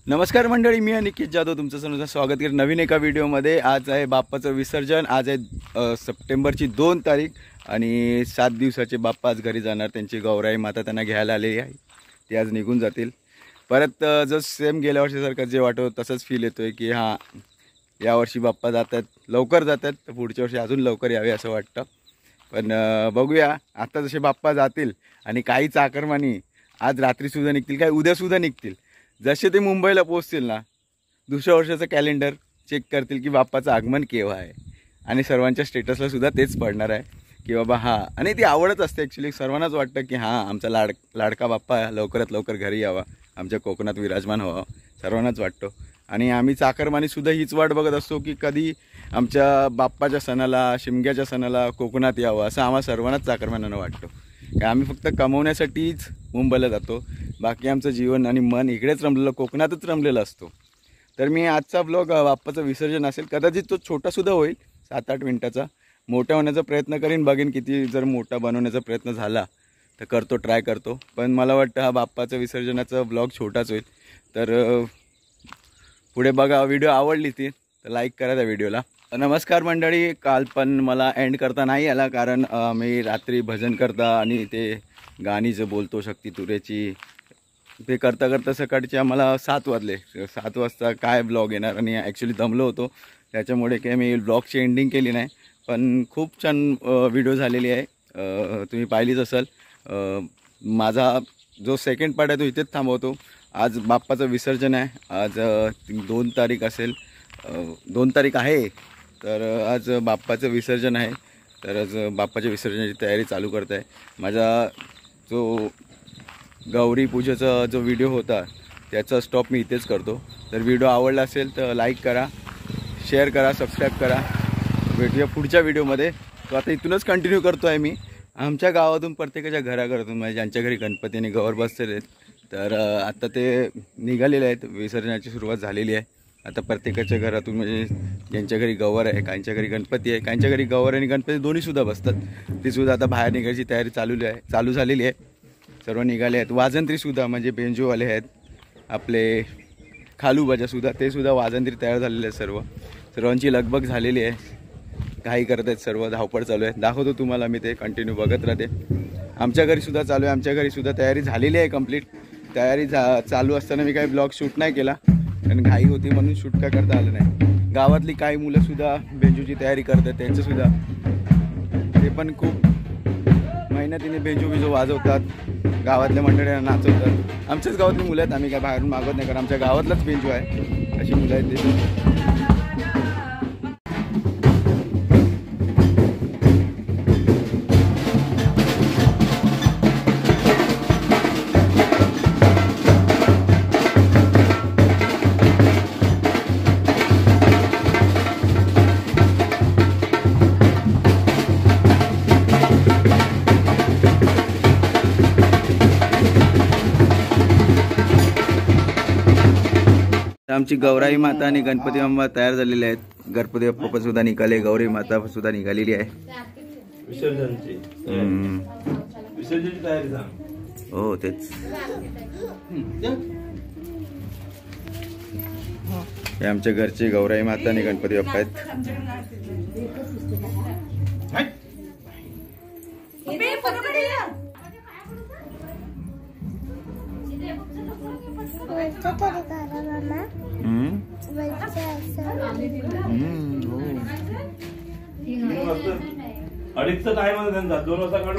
नमस्कार मंडळी, मी निकित जाधव तुमचं सर्वांचं स्वागत करतो नवीन एका व्हिडिओमध्ये। आज आहे बाप्पाचं विसर्जन। आज आहे सप्टेंबरची 2 तारीख आणि 7 दिवसाचे बाप्पा आज घरी जाणार। त्यांची गौराई माता त्यांना घ्यायला आलेली आहे, ते आज निघून जातील परत। जो सेम गेल्या वर्षीसारखं जे वाटतं तसंच फील येतोय की हां यावर्षी बाप्पा जातात, लवकर जातात, तर पुढच्या वर्षी अजून लवकर यावे असं वाटतं। पण बघूया, आता जसे बाप्पा जातील आणि काही चाकरमानी आज रात्रीसुद्धा निघतील, काही उद्यासुद्धा निघतील। जसे ते मुंबईला पोहोचतील ना, दुसऱ्या वर्षाचं कॅलेंडर चेक करतील की बाप्पाचं आगमन केव्हा आहे, आणि सर्वांच्या स्टेटसला सुद्धा तेच पडणार आहे की बाबा हां। आणि ती आवडच असते ॲक्च्युली, सर्वांनाच वाटतं की हां आमचा लाडका बाप्पा लवकरात लवकर घरी यावा, आमच्या कोकणात विराजमान व्हावा, सर्वांनाच वाटतं। आणि आम्ही चाकरमानीसुद्धा हीच वाट बघत असतो की कधी आमच्या बाप्पाच्या सणाला, शिमग्याच्या सणाला कोकणात यावं, असं आम्हा सर्वांनाच चाकरमान्यांना वाटतं। की आम्ही फक्त कमवण्यासाठीच मुंबईला जातो, बाकी आमचं जीवन आणि मन इकडेच रमलेलं, कोकणातच रमलेलं असतो। तर मी आजचा ब्लॉग बाप्पाचं विसर्जन असेल, कदाचित तो छोटासुद्धा होईल, 7-8 मिनटाचा। मोठा होण्याचा प्रयत्न करीन, बघेन किती जर मोठा बनवण्याचा प्रयत्न झाला तर करतो, ट्राय करतो। पण मला वाटतं हा बाप्पाचं विसर्जनाचा ब्लॉग छोटाच होईल। तर पुढे बघा, व्हिडिओ आवडली ती तर लाईक करा त्या व्हिडिओला। नमस्कार मंडळी, काल पण मला एंड करता नाही आला, कारण मी रात्री भजन करता आणि ते गाणी जे बोलतो शक्ती तुरेची, ते करता करता सकाळचे आम्हाला 7 वाजले। 7 वाजता काय ब्लॉग येणार, आणि ॲक्च्युली दमलो होतो, त्याच्यामुळे काय मी ब्लॉगची एंडिंग केली नाही। पण खूप छान व्हिडिओ झालेली आहे, तुम्ही पाहिलीच असाल। माझा जो सेकंड पार्ट आहे तो इथेच थांबवतो। आज बाप्पाचं विसर्जन आहे, आज 2 तारीख असेल, 2 तारीख आहे, तर आज बाप्पाचं विसर्जन आहे। तर आज बाप्पाच्या विसर्जनाची तयारी चालू करत आहे। माझा जो गौरी पूजेचा जो व्हिडिओ होता त्याचा स्टॉप मी इथेच करतो। तर व्हिडिओ आवडला असेल तर लाईक करा, शेअर करा, सबस्क्राईब करा। भेटूया पुढच्या व्हिडिओमध्ये। तो आता इथूनच कंटिन्यू करतो आहे मी, आमच्या गावातून प्रत्येकाच्या घराघरातून, म्हणजे ज्यांच्या घरी गणपती आणि गौर बसलेले आहेत, तर आता ते निघालेले आहेत, विसर्जनाची सुरुवात झालेली आहे। आता प्रत्येकाच्या घरातून, म्हणजे ज्यांच्या घरी गौर आहे, काहींच्या घरी गणपती आहे, काहींच्या घरी गौर आणि गणपती दोन्हीसुद्धा बसतात, तीसुद्धा आता बाहेर निघायची तयारी चालू झालेली आहे। सर्व निघाले आहेत, वाजंत्रीसुद्धा, म्हणजे बेंजोवाले आहेत आपले, खालूबाजासुद्धा, ते सुद्धा वाजंत्री तयार झालेले आहेत। सर्वांची लगबग झालेली आहे, काही करत आहेत, सर्व धावपळ चालू आहे। दाखवतो तुम्हाला मी, ते कंटिन्यू बघत राहते। आमच्या घरीसुद्धा चालू आहे, आमच्या घरीसुद्धा तयारी झालेली आहे कंप्लीट। तयारी चालू असताना मी काही ब्लॉग शूट नाही केला, कारण घाई होती म्हणून शूट काय करता आलं नाही। गावातली काही मुलंसुद्धा बेंजूची तयारी करतात, त्यांचंसुद्धा ते पण खूप मेहनतीने बेंजू वाजवतात, गावातल्या मंडळींना नाचवतात। आमच्याच गावातली मुलं आहेत, आम्ही काय बाहेरून मागवत नाही, कारण आमच्या गावातलाच बेंजू आहे, अशी मुलं आहेत ते। आमची गौराई माता आणि गणपती बाप्पा तयार झालेले आहेत। गणपती बाप्पा सुद्धा निघाले, गौरी माता सुद्धा निघालेली आहे विसर्जनची तयारी सांग। हो तेच, हे आमच्या घरचे गौराई माता आणि गणपती बाप्पा आहेत। अडीचचा टाइम आहे त्यांचा, 2 वाजता काढू।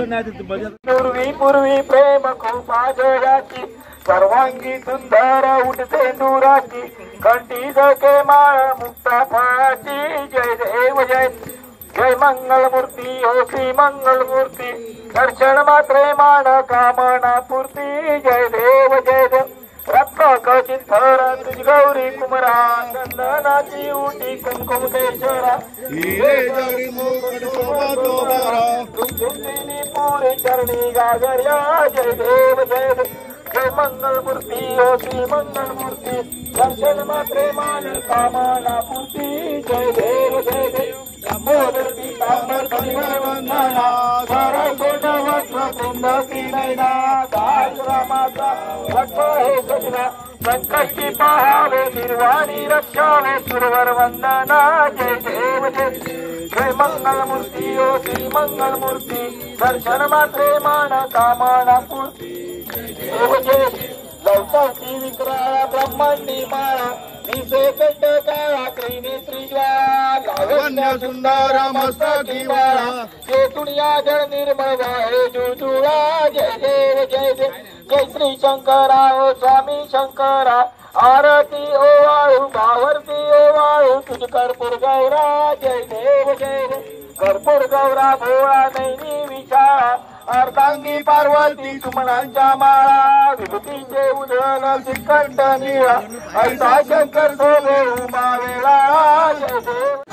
पूर्वी पूर्वी प्रेम खूप आजयाची सर्वांगी सुंदर उठते दुराची कंठी जके माळ मुक्ता फळाची जय देव जय जय मंगल मूर्ती हो श्री मंगल मूर्ती दर्शन मात्रे मान कामना पूर्ती जय देव जय देव रत्न कचित थर तुझ गौरी कुमरा चंदनाची उटी कुमकुम केशरा पुरी चरणी गागर्या जय देव जय देव जय मंगल मूर्ती हो श्री मंगल मूर्ती दर्शन मात्रे मान कामना पूर्ती जय देव जय देव लंबोदर पीतांबर परिवार वंदना सरस्वत वस्त्र कुंभसी नैना दास रामाचा भक्त हे सजना संकष्टी पाहावे निर्वाणी रक्षावे सुरवर वंदना जय देव जय जय मंगल मूर्ती हो श्री मंगल मूर्ती दर्शन मात्रे मान कामना पूर्ती देव जय लवताची विक्राळा ब्रह्मांडी माळा विसे कंठ काळा त्रिनेत्री ज्वाला लावण्य सुंदर मस्तकी बाळा चेतुनिया जळ निर्मळ वाळे जुजुळा जय देव जय देव जय श्री शंकरा ओ स्वामी शंकरा आरती ओ वाळू भावर्ती ओ वाळू तुझ कर्पूर गौरा जय देव जय देव कर्पूर गौरा भोळा नैनी विशाळा अर्धांगी पार्वती सुमनांच्या माळा विभूतीचे उधळण श्रीकंठ निळा ऐसा शंकर सोबे उमा वेळा जय देव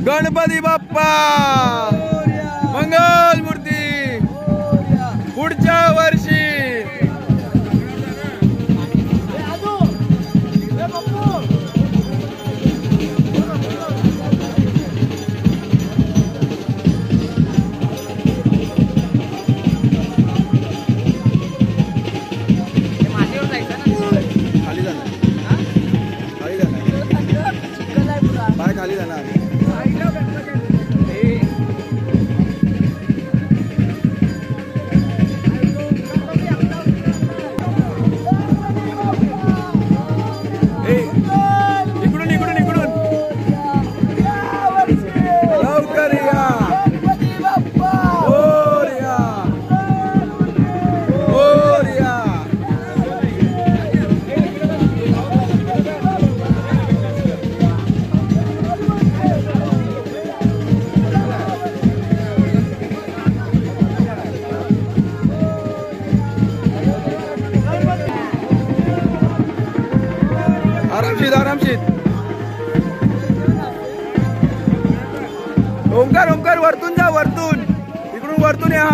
गणपती बाप्पा मंगल मूर्ती पुढच्या वर्षी खाली जाणार आरामशीत ओंकार ओंकार वरतून जा वरतून इकडून वरतून या